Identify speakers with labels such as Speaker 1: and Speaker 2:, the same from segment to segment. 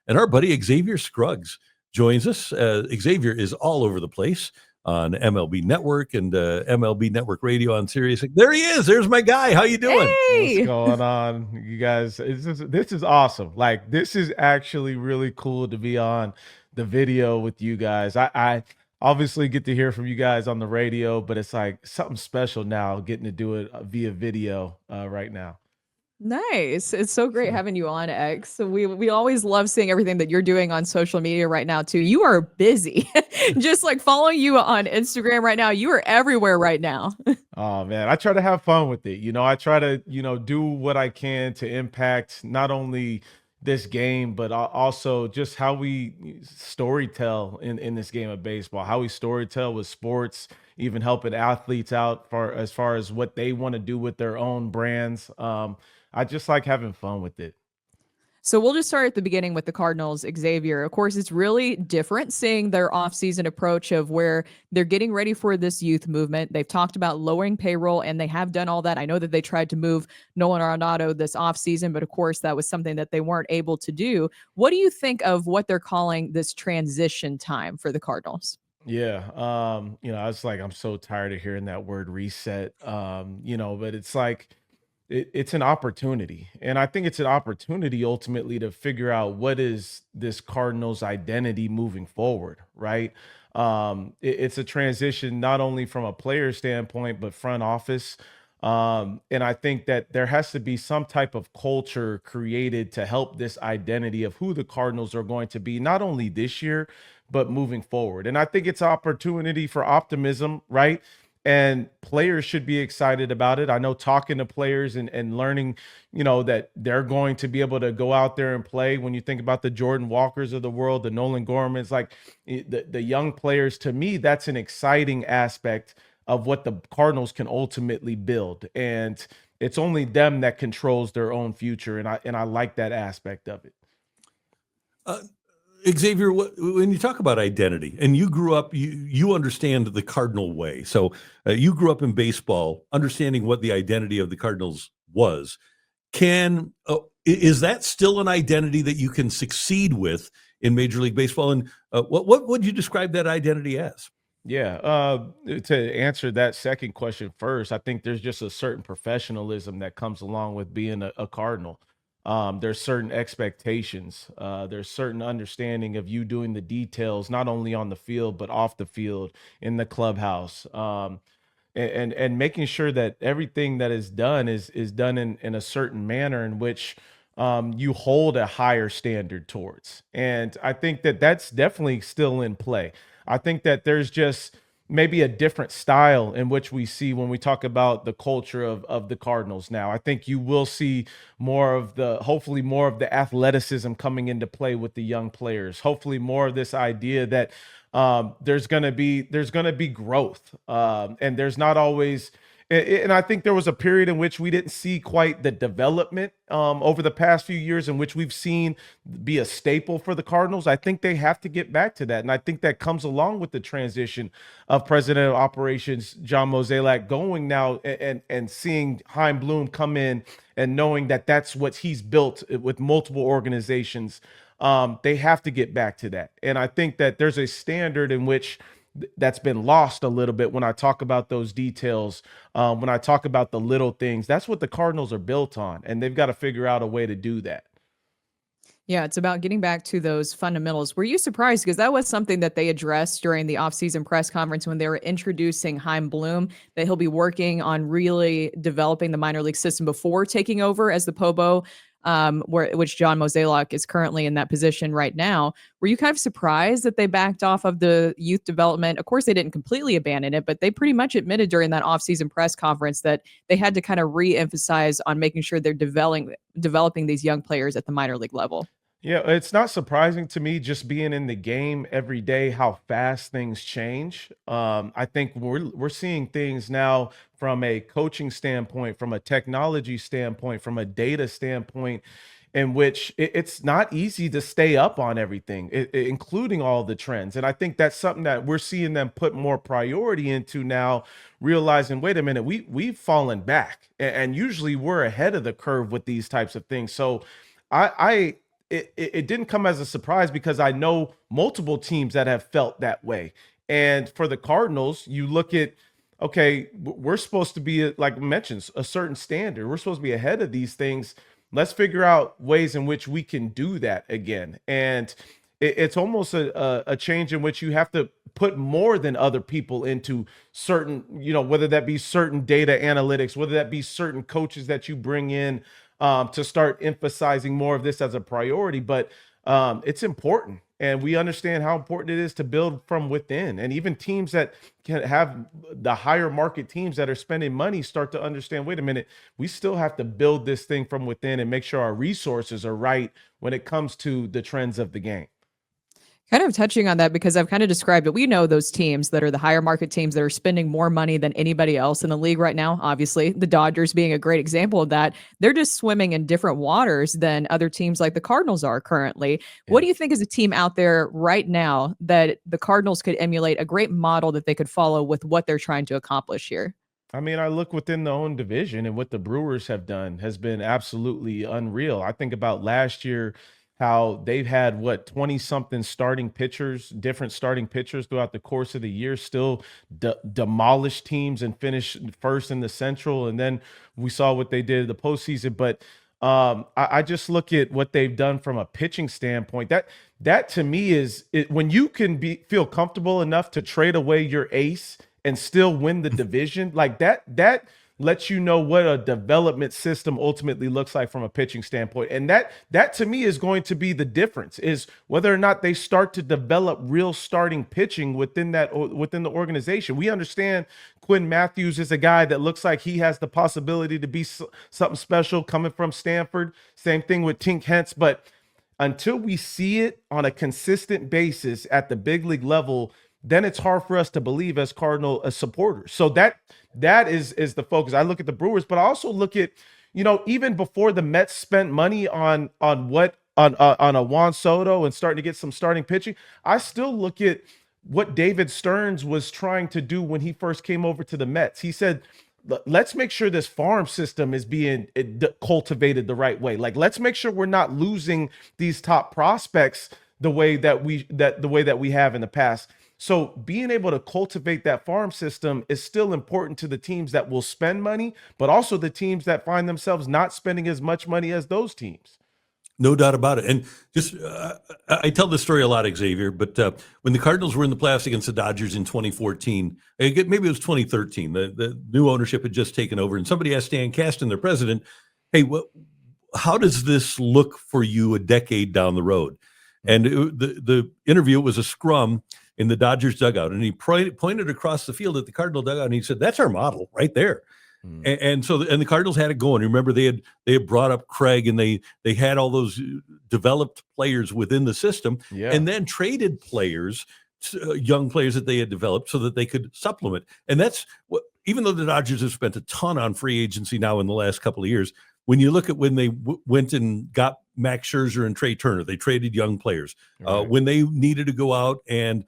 Speaker 1: And our buddy Xavier Scruggs joins us. Xavier is all over the place on MLB Network and MLB Network Radio on Sirius. There he is. There's my guy. How you doing?
Speaker 2: What's
Speaker 3: Hey!
Speaker 2: going on, you guys? This is awesome. Like, this is actually really cool to be on the video with you guys. I obviously get to hear from you guys on the radio, but it's like something special now getting to do it via video right now.
Speaker 3: Nice. It's so great having you on, X. So we always love seeing everything that you're doing on social media right now too. You are busy. Just like following you on Instagram right now. You are everywhere right now.
Speaker 2: Oh man, I try to have fun with it. I try to, do what I can to impact not only this game, but also just how we storytell in this game of baseball, how we storytell with sports, even helping athletes out as far as what they want to do with their own brands. I just like having fun with it.
Speaker 3: So we'll just start at the beginning with the Cardinals, Xavier. Of course, it's really different seeing their offseason approach of where they're getting ready for this youth movement. They've talked about lowering payroll, and they have done all that. I know that they tried to move Nolan Arenado this offseason, but of course, that was something that they weren't able to do. What do you think of what they're calling this transition time for the Cardinals?
Speaker 2: Yeah. I was like, I'm so tired of hearing that word reset. But it's like it's an opportunity. And I think it's an opportunity ultimately to figure out what is this Cardinals identity moving forward, right? It's a transition not only from a player standpoint, but front office. And I think that there has to be some type of culture created to help this identity of who the Cardinals are going to be, not only this year, but moving forward. And I think it's opportunity for optimism, right? And players should be excited about it. I know talking to players and learning, that they're going to be able to go out there and play. When you think about the Jordan Walkers of the world, the Nolan Gormans, like the young players, to me, that's an exciting aspect of what the Cardinals can ultimately build. And it's only them that controls their own future. And I like that aspect of it.
Speaker 1: Xavier, when you talk about identity, and you grew up, you understand the Cardinal way. So you grew up in baseball, understanding what the identity of the Cardinals was. Is that still an identity that you can succeed with in Major League Baseball? And what would you describe that identity as?
Speaker 2: Yeah, to answer that second question first, I think there's just a certain professionalism that comes along with being a Cardinal. There's certain expectations. There's certain understanding of you doing the details, not only on the field, but off the field, in the clubhouse, and making sure that everything that is done is done in a certain manner in which you hold a higher standard towards. And I think that that's definitely still in play. I think that there's just maybe a different style in which we see when we talk about the culture of the Cardinals now. I think you will see hopefully more of the athleticism coming into play with the young players. Hopefully more of this idea that there's going to be growth, and there's not always. And I think there was a period in which we didn't see quite the development over the past few years in which we've seen be a staple for the Cardinals. I think they have to get back to that. And I think that comes along with the transition of President of Operations John Mozeliak going now and seeing Chaim Bloom come in and knowing that that's what he's built with multiple organizations. They have to get back to that. And I think that there's a standard in which that's been lost a little bit when I talk about those details, when I talk about the little things. That's what the Cardinals are built on, and they've got to figure out a way to do that.
Speaker 3: Yeah, it's about getting back to those fundamentals. Were you surprised? Because that was something that they addressed during the offseason press conference when they were introducing Chaim Bloom, that he'll be working on really developing the minor league system before taking over as the POBO, which John Mozeliak is currently in that position right now. Were you kind of surprised that they backed off of the youth development? Of course, they didn't completely abandon it, but they pretty much admitted during that offseason press conference that they had to kind of re-emphasize on making sure they're developing these young players at the minor league level.
Speaker 2: Yeah, it's not surprising to me, just being in the game every day, how fast things change. I think we're seeing things now from a coaching standpoint, from a technology standpoint, from a data standpoint, in which it's not easy to stay up on everything, including all the trends. And I think that's something that we're seeing them put more priority into now, realizing, wait a minute, we've fallen back, and usually we're ahead of the curve with these types of things. So I it didn't come as a surprise because I know multiple teams that have felt that way. And for the Cardinals, you look at, okay, we're supposed to be, like I mentioned, a certain standard. We're supposed to be ahead of these things. Let's figure out ways in which we can do that again. And it's almost a change in which you have to put more than other people into certain, whether that be certain data analytics, whether that be certain coaches that you bring in to start emphasizing more of this as a priority. But it's important. And we understand how important it is to build from within. And even teams that can have the higher market teams that are spending money start to understand, wait a minute, we still have to build this thing from within and make sure our resources are right when it comes to the trends of the game.
Speaker 3: Kind of touching on that because I've kind of described it. We know those teams that are the higher market teams that are spending more money than anybody else in the league right now. Obviously, the Dodgers being a great example of that. They're just swimming in different waters than other teams like the Cardinals are currently.
Speaker 2: Yeah.
Speaker 3: What do you think is a team out there right now that the Cardinals could emulate, a great model that they could follow with what they're trying to accomplish here?
Speaker 2: I mean, I look within their own division, and what the Brewers have done has been absolutely unreal. I think about last year, how they've had 20 something starting pitchers, different starting pitchers throughout the course of the year, still demolished teams and finished first in the Central. And then we saw what they did in the postseason. But I just look at what they've done from a pitching standpoint. That to me is when you can feel comfortable enough to trade away your ace and still win the division, like that lets you know what a development system ultimately looks like from a pitching standpoint. And that to me is going to be the difference, is whether or not they start to develop real starting pitching within the organization. We understand Quinn Matthews is a guy that looks like he has the possibility to be something special coming from Stanford. Same thing with Tink Hence. But until we see it on a consistent basis at the big league level, then it's hard for us to believe as Cardinal supporters. So that is the focus. I look at the Brewers, but I also look at, even before the Mets spent money on a Juan Soto and starting to get some starting pitching, I still look at what David Stearns was trying to do when he first came over to the Mets. He said, let's make sure this farm system is being cultivated the right way. Like, let's make sure we're not losing these top prospects the way that we have in the past. So being able to cultivate that farm system is still important to the teams that will spend money, but also the teams that find themselves not spending as much money as those teams.
Speaker 1: No doubt about it. And just, I tell this story a lot, Xavier, but when the Cardinals were in the playoffs against the Dodgers in 2014, maybe it was 2013, the new ownership had just taken over, and somebody asked Stan Kasten, their president, hey, how does this look for you a decade down the road? And the interview was a scrum in the Dodgers dugout, and he pointed across the field at the Cardinal dugout, and he said, "That's our model right there." And so the Cardinals had it going. Remember, they had brought up Craig, and they had all those developed players within the system, and then traded players, young players that they had developed, so that they could supplement. And that's what, even though the Dodgers have spent a ton on free agency now in the last couple of years, when you look at when they went and got Max Scherzer and Trey Turner, they traded young players. Right. When they needed to go out and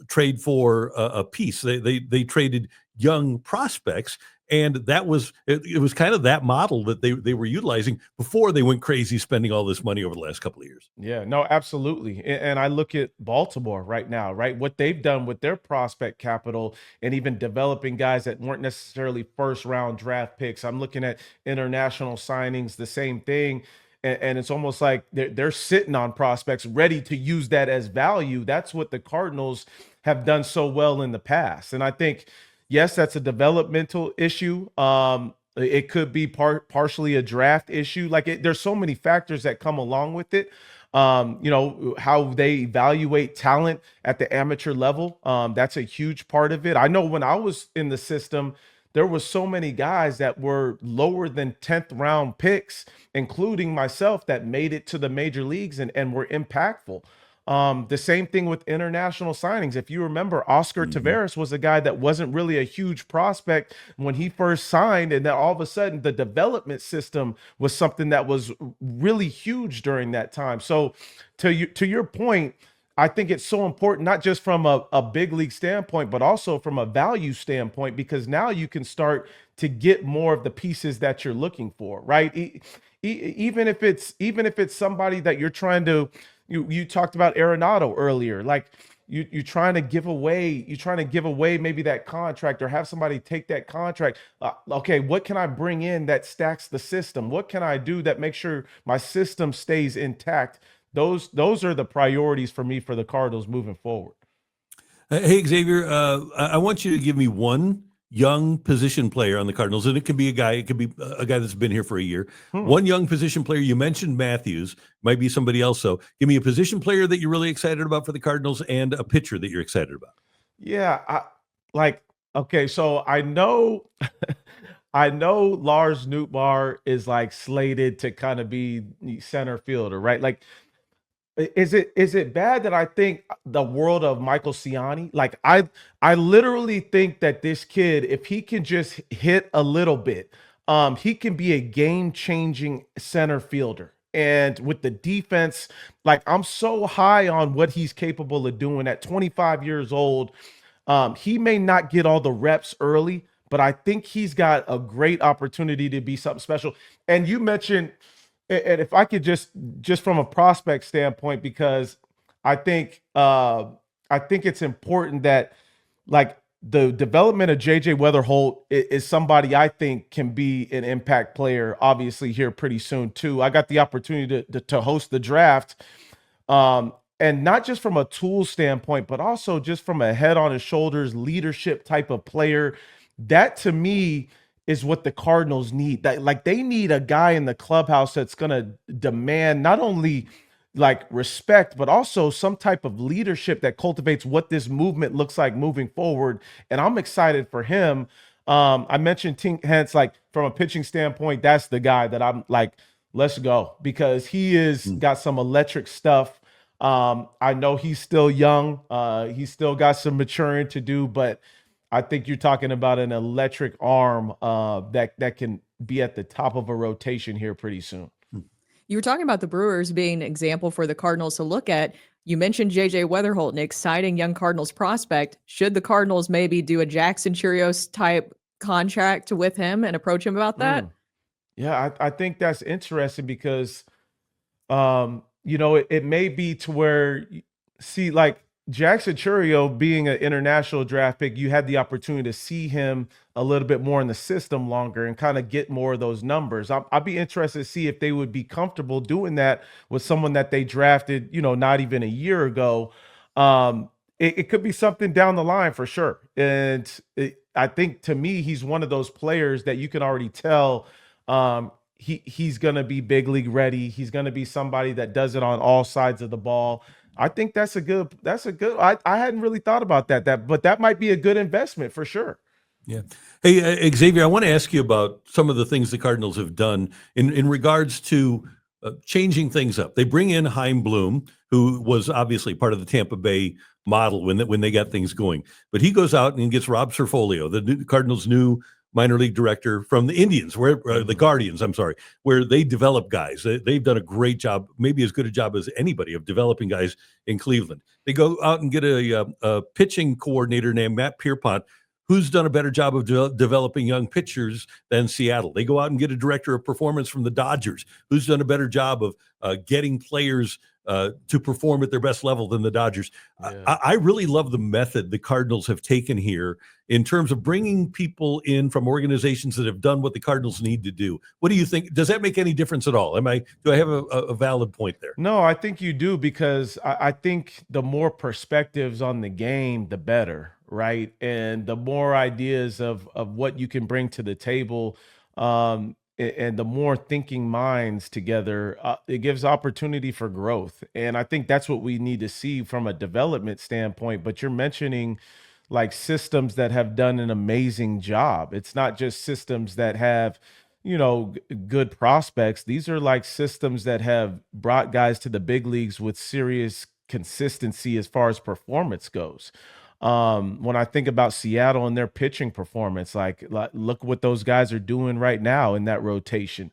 Speaker 1: trade for a piece, they traded young prospects, and that was it was kind of that model that they were utilizing before they went crazy spending all this money over the last couple of years.
Speaker 2: Yeah, no, absolutely. And I look at Baltimore right now, right? What they've done with their prospect capital and even developing guys that weren't necessarily first round draft picks. I'm looking at international signings, the same thing. And it's almost like they're sitting on prospects ready to use that as value. That's what the Cardinals have done so well in the past. And I think, yes, that's a developmental issue. It could be partially a draft issue. There's so many factors that come along with it. How they evaluate talent at the amateur level. That's a huge part of it. I know when I was in the system, there was so many guys that were lower than 10th round picks, including myself, that made it to the major leagues and were impactful. The same thing with international signings. If you remember, Oscar Taveras was a guy that wasn't really a huge prospect when he first signed, and then all of a sudden the development system was something that was really huge during that time. So to your point, I think it's so important, not just from a big league standpoint, but also from a value standpoint, because now you can start to get more of the pieces that you're looking for, right? Even if it's somebody that you're trying to, you talked about Arenado earlier, like you're trying to give away maybe that contract or have somebody take that contract. Okay, what can I bring in that stacks the system? What can I do that makes sure my system stays intact? Those are the priorities for me for the Cardinals moving forward.
Speaker 1: Hey, Xavier, I want you to give me one young position player on the Cardinals, and it could be a guy, it could be a guy that's been here for a year. One young position player. You mentioned Matthews, might be somebody else. So give me a position player that you're really excited about for the Cardinals and a pitcher that you're excited about.
Speaker 2: Yeah, okay, so I know I know Lars Nootbaar is like slated to kind of be the center fielder, right? Like, is it bad that I think the world of Michael Ciani? Like I literally think that this kid, if he can just hit a little bit, he can be a game-changing center fielder. And with the defense, like I'm so high on what he's capable of doing at 25 years old. He may not get all the reps early, but I think he's got a great opportunity to be something special. And you mentioned, and if I could just from a prospect standpoint, because I think it's important that like the development of JJ Weatherholt is somebody I think can be an impact player, obviously here pretty soon too. I got the opportunity to host the draft. And not just from a tool standpoint, but also just from a head on his shoulders leadership type of player. That to me is what the Cardinals need. That like they need a guy in the clubhouse that's going to demand not only like respect, but also some type of leadership that cultivates what this movement looks like moving forward. And I'm excited for him. I mentioned Tink Hence, like from a pitching standpoint, that's the guy that I'm like, let's go, because he is got some electric stuff. I know he's still young. He's still got some maturing to do, but I think you're talking about an electric arm that can be at the top of a rotation here pretty soon.
Speaker 3: You were talking about the Brewers being an example for the Cardinals to look at. You mentioned JJ Weatherholt, an exciting young Cardinals prospect. Should the Cardinals maybe do a Jackson Chirios type contract with him and approach him about that?
Speaker 2: Yeah, I think that's interesting because it may be to where see like Jackson Churio being an international draft pick, you had the opportunity to see him a little bit more in the system longer and kind of get more of those numbers. I'd be interested to see if they would be comfortable doing that with someone that they drafted, not even a year ago. It could be something down the line for sure. And I think to me, he's one of those players that you can already tell he's going to be big league ready. He's going to be somebody that does it on all sides of the ball. I think that's a good, I hadn't really thought about but that might be a good investment for sure.
Speaker 1: Yeah. Hey, Xavier, I want to ask you about some of the things the Cardinals have done in regards to changing things up. They bring in Chaim Bloom, who was obviously part of the Tampa Bay model when they got things going, but he goes out and gets Rob Cerfolio, the Cardinals' new minor league director from the Indians, where the Guardians, I'm sorry, where they develop guys. They've done a great job, maybe as good a job as anybody of developing guys in Cleveland. They go out and get a pitching coordinator named Matt Pierpont, who's done a better job of developing young pitchers than Seattle. They go out and get a director of performance from the Dodgers, who's done a better job of getting players to perform at their best level than the Dodgers. Yeah. I really love the method the Cardinals have taken here in terms of bringing people in from organizations that have done what the Cardinals need to do. What do you think? Does that make any difference at all? Do I have a valid point there?
Speaker 2: No, I think you do, because I think the more perspectives on the game, the better, right? And the more ideas of what you can bring to the table, and the more thinking minds together, it gives opportunity for growth. And I think that's what we need to see from a development standpoint. But you're mentioning like systems that have done an amazing job. It's not just systems that have, good prospects. These are like systems that have brought guys to the big leagues with serious consistency as far as performance goes. When I think about Seattle and their pitching performance, like look what those guys are doing right now in that rotation.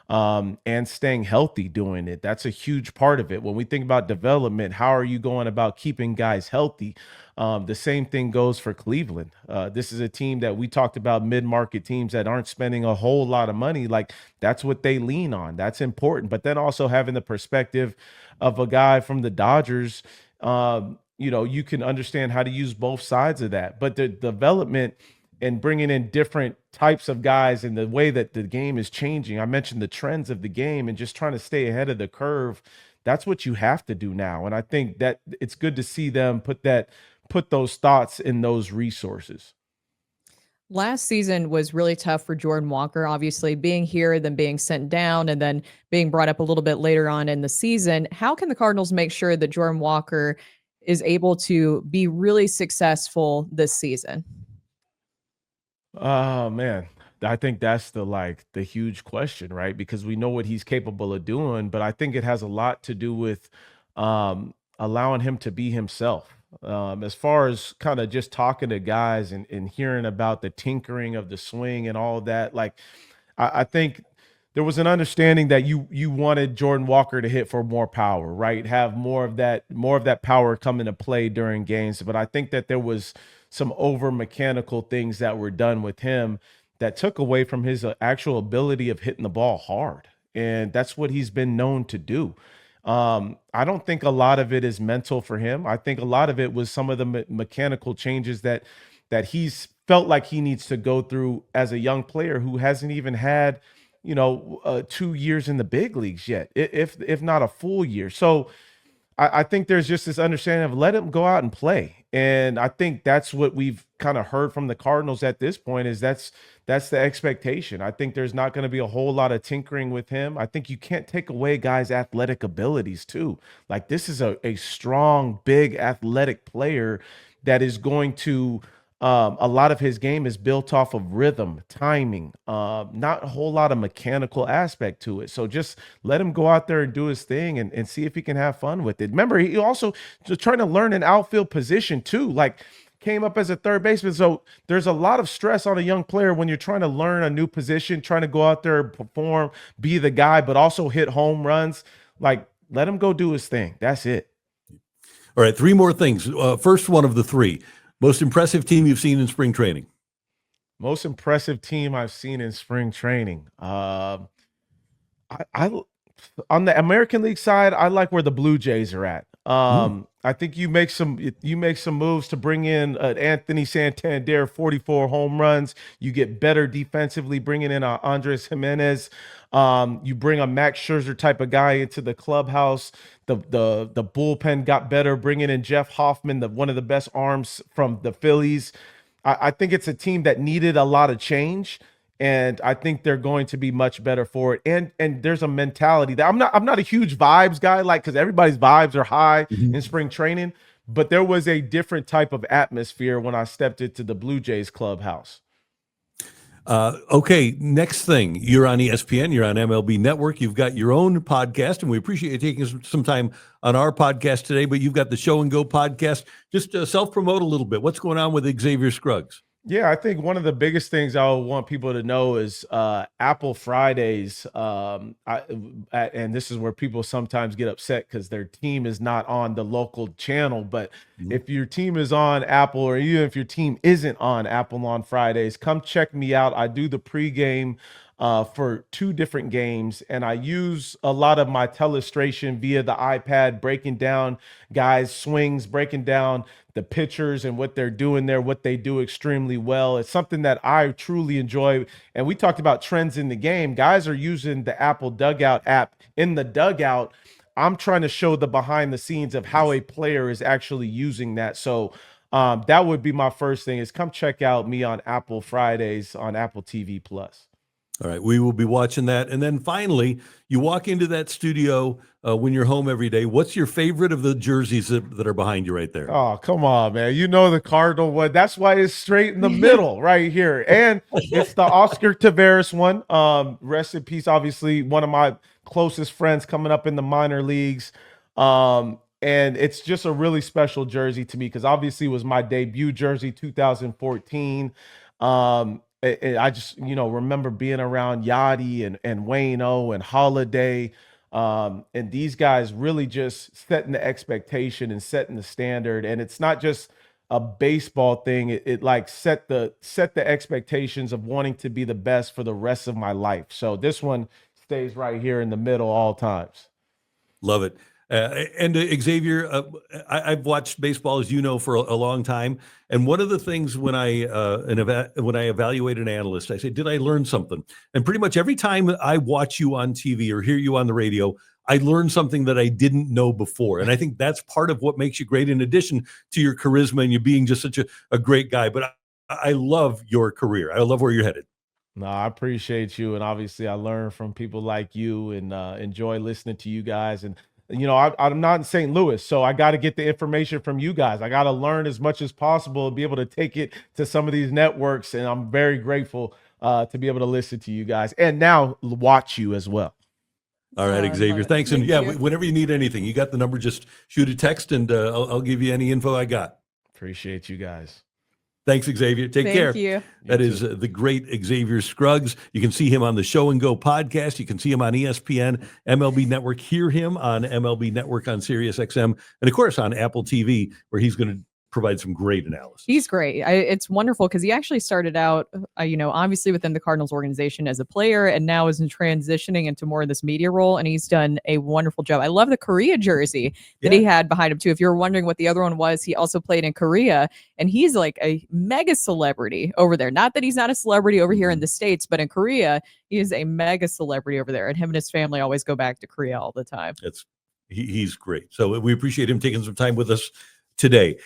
Speaker 2: and staying healthy doing it. That's a huge part of it. When we think about development, how are you going about keeping guys healthy? The same thing goes for Cleveland. This is a team that we talked about, mid-market teams that aren't spending a whole lot of money. Like, that's what they lean on. That's important. But then also having the perspective of a guy from the Dodgers, you can understand how to use both sides of that. But the development and bringing in different types of guys and the way that the game is changing. I mentioned the trends of the game and just trying to stay ahead of the curve. That's what you have to do now. And I think that it's good to see them put those thoughts in those resources.
Speaker 3: Last season was really tough for Jordan Walker, obviously being here, then being sent down, and then being brought up a little bit later on in the season. How can the Cardinals make sure that Jordan Walker is able to be really successful this season?
Speaker 2: Oh man, I think that's the huge question, right? Because we know what he's capable of doing, but I think it has a lot to do with allowing him to be himself. As far as kind of just talking to guys and hearing about the tinkering of the swing and all of that, I think there was an understanding that you wanted Jordan Walker to hit for more power, right? Have more of that power come into play during games. But I think that there was some over mechanical things that were done with him that took away from his actual ability of hitting the ball hard. And that's what he's been known to do. I don't think a lot of it is mental for him. I think a lot of it was some of the mechanical changes that he's felt like he needs to go through as a young player who hasn't even had 2 years in the big leagues yet, if not a full year. So I think there's just this understanding of let him go out and play. And I think that's what we've kind of heard from the Cardinals at this point is that's the expectation. I think there's not going to be a whole lot of tinkering with him. I think you can't take away guys' athletic abilities too. Like, this is a strong, big athletic player that is going to a lot of his game is built off of rhythm, timing, not a whole lot of mechanical aspect to it. So just let him go out there and do his thing and see if he can have fun with it. Remember, he also just trying to learn an outfield position too. Like, came up as a third baseman. So there's a lot of stress on a young player when you're trying to learn a new position, trying to go out there and perform, be the guy, but also hit home runs. Like, let him go do his thing. That's it.
Speaker 1: All right, three more things. First one of the three. Most impressive team you've seen in spring training?
Speaker 2: Most impressive team I've seen in spring training. I on the American League side, I like where the Blue Jays are at. I think you make some moves to bring in Anthony Santander, 44 home runs. You get better defensively, bringing in Andres Jimenez. You bring a Max Scherzer type of guy into the clubhouse. The bullpen got better, bringing in Jeff Hoffman, one of the best arms from the Phillies. I think it's a team that needed a lot of change, and I think they're going to be much better for it. And there's a mentality that I'm not a huge vibes guy, because everybody's vibes are high in spring training, but there was a different type of atmosphere when I stepped into the Blue Jays clubhouse.
Speaker 1: Okay, next thing. You're on ESPN, you're on MLB Network, you've got your own podcast, and we appreciate you taking some time on our podcast today, but you've got the Show and Go podcast. Just self-promote a little bit. What's going on with Xavier Scruggs?
Speaker 2: Yeah, I think one of the biggest things I want people to know is Apple Fridays. And this is where people sometimes get upset because their team is not on the local channel. But if your team is on Apple, or even if your team isn't on Apple on Fridays, come check me out. I do the pregame for 2 different games, and I use a lot of my telestration via the iPad, breaking down guys' swings, breaking down the pitchers and what they're doing there, what they do extremely well. It's something that I truly enjoy. And we talked about trends in the game. Guys are using the Apple Dugout app in the dugout. I'm trying to show the behind the scenes of how a player is actually using that. So that would be my first thing, is come check out me on Apple Fridays on Apple TV Plus.
Speaker 1: All right, we will be watching that. And then finally, you walk into that studio when you're home every day. What's your favorite of the jerseys that are behind you right there?
Speaker 2: Oh, come on, man. You know the Cardinal one. That's why it's straight in the middle right here. And it's the Oscar Taveras one. Rest in peace, obviously, one of my closest friends coming up in the minor leagues. And it's just a really special jersey to me because obviously it was my debut jersey, 2014. I just, remember being around Yachty and Wayne O and Holiday. And these guys really just setting the expectation and setting the standard. And it's not just a baseball thing. It like set the expectations of wanting to be the best for the rest of my life. So this one stays right here in the middle all times.
Speaker 1: Love it. And Xavier, I've watched baseball, as you know, for a long time. And one of the things when I evaluate an analyst, I say, did I learn something? And pretty much every time I watch you on TV or hear you on the radio, I learn something that I didn't know before. And I think that's part of what makes you great, in addition to your charisma and you being just such a great guy. But I love your career. I love where you're headed.
Speaker 2: No, I appreciate you. And obviously I learn from people like you and enjoy listening to you guys. And, I'm not in St. Louis, so I got to get the information from you guys. I got to learn as much as possible and be able to take it to some of these networks. And I'm very grateful to be able to listen to you guys and now watch you as well.
Speaker 1: All right, Xavier, thanks. And yeah, whenever you need anything, you got the number, just shoot a text and I'll give you any info I got.
Speaker 2: Appreciate you guys.
Speaker 1: Thanks, Xavier. Take care.
Speaker 3: Thank you.
Speaker 1: That is the great Xavier Scruggs. You can see him on the Show and Go podcast. You can see him on ESPN, MLB Network, hear him on MLB Network on Sirius XM, and of course on Apple TV, where he's going to provide some great analysis.
Speaker 3: He's great. It's wonderful because he actually started out, obviously within the Cardinals organization as a player, and now is transitioning into more of this media role. And he's done a wonderful job. I love the Korea jersey that he had behind him too. If you're wondering what the other one was, he also played in Korea, and he's like a mega celebrity over there. Not that he's not a celebrity over here in the States, but in Korea, he is a mega celebrity over there. And him and his family always go back to Korea all the time.
Speaker 1: He's great. So we appreciate him taking some time with us today.